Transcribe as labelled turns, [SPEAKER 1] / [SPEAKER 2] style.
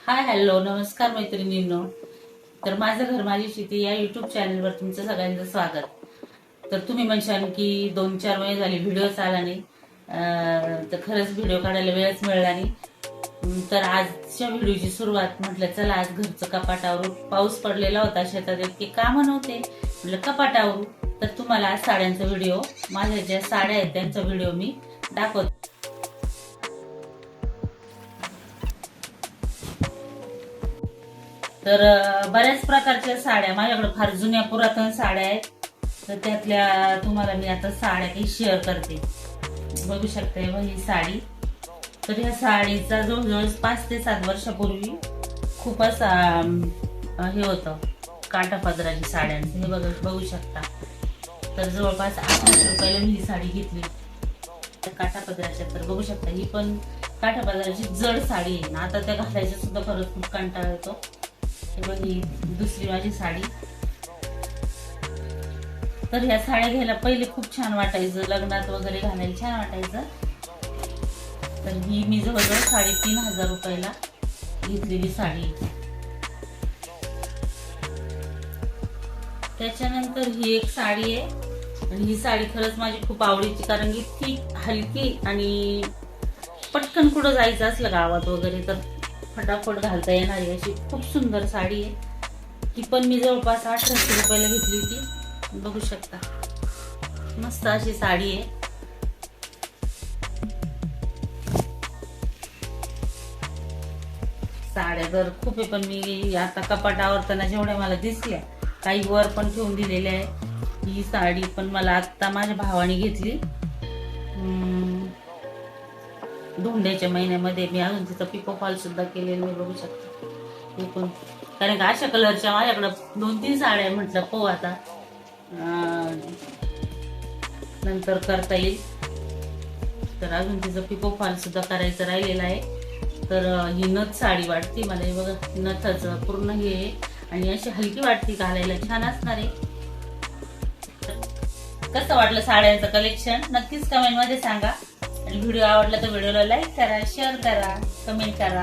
[SPEAKER 1] Hi hello नमस्कार मैत्रिणींनो. तर माझं घर माझी शेती या युट्यूब चॅनलवर तुमचं सगळ्यांचं स्वागत. तर तुम्ही म्हणशाल की 2-4 महिने झाले व्हिडिओच आला नाही, तर खरंच व्हिडिओ काढायला वेळच मिळाला नाही. तर आजच्या व्हिडिओची सुरुवात म्हटलं चला आज घरचं कपाटावरून, पाऊस पडलेला होता, शेतात इतके कामं नव्हते, म्हटलं कपाटावरून. तर तुम्हाला आज साड्यांचा व्हिडिओ, माझ्या ज्या साड्या आहेत त्यांचा व्हिडिओ मी दाखवते. तर बऱ्याच प्रकारच्या साड्या माझ्याकडे, फार जुन्या पुरातन साड्या आहेत. तर त्यातल्या तुम्हाला मी आता साड्या काही शेअर करते. बघू शकता ही साडी. तर ह्या साडीचा जवळजवळ 5 ते 7 वर्षापूर्वी खूपच हे होतं, काठापदराची साड्यांचं. हे बघू शकता. तर जवळपास 800 रुपयाला मी ही साडी घेतली काठापदराच्या. तर बघू शकता ही पण काठापदराची जड साडी आहे ना. आता त्या घालायच्या सुद्धा खरंच खूप कंटाळा येतो. ही दुसरी माझी साडी. तर ह्या साड्या घ्यायला पहिले खूप छान वाटायचं, लग्नात वगैरे घालायला छान वाटायचं. तर ही मी जवळजवळ 3,500 रुपयाला घेतलेली साडी. त्याच्यानंतर ही एक साडी आहे, आणि ही साडी खरंच माझी खूप आवडीची, कारण की ती हलकी आणि पटकन कुठं जायचं असलं गावात वगैरे तर फटाफट घालता येणारी अशी खूप सुंदर साडी आहे. ती पण मी जवळपास 800 रुपयाला घेतली होती. बघू शकता मस्त अशी साडी आहे. साड्या तर खूप आहे, पण मी आता कपाट आवरताना जेवढ्या मला दिसल्या, काही वर पण ठेवून दिलेल्या आहे. ही साडी पण मला आता माझ्या भावाने घेतली धोंड्याच्या महिन्यामध्ये. मी अजून तिचा पिको फॉल सुद्धा केलेला आहे, बघू शकता. हे पण कारण का अशा कलरच्या माझ्याकडे 2-3 साड्या, म्हटलं पाहू आता नंतर करता येईल. तर अजून तिचं पिको फॉल सुद्धा करायचं राहिलेलं आहे. तर ही नथ साडी वाटते मला. हे बघा नथाचं पूर्ण हे आहे, आणि अशी हलकी वाटते, घालायला छान असणार आहे. कसं वाटलं साड्यांचं कलेक्शन नक्कीच कमेंट मध्ये सांगा. आणि व्हिडिओ आवडला तर व्हिडिओला लाईक करा, शेअर करा, कमेंट करा.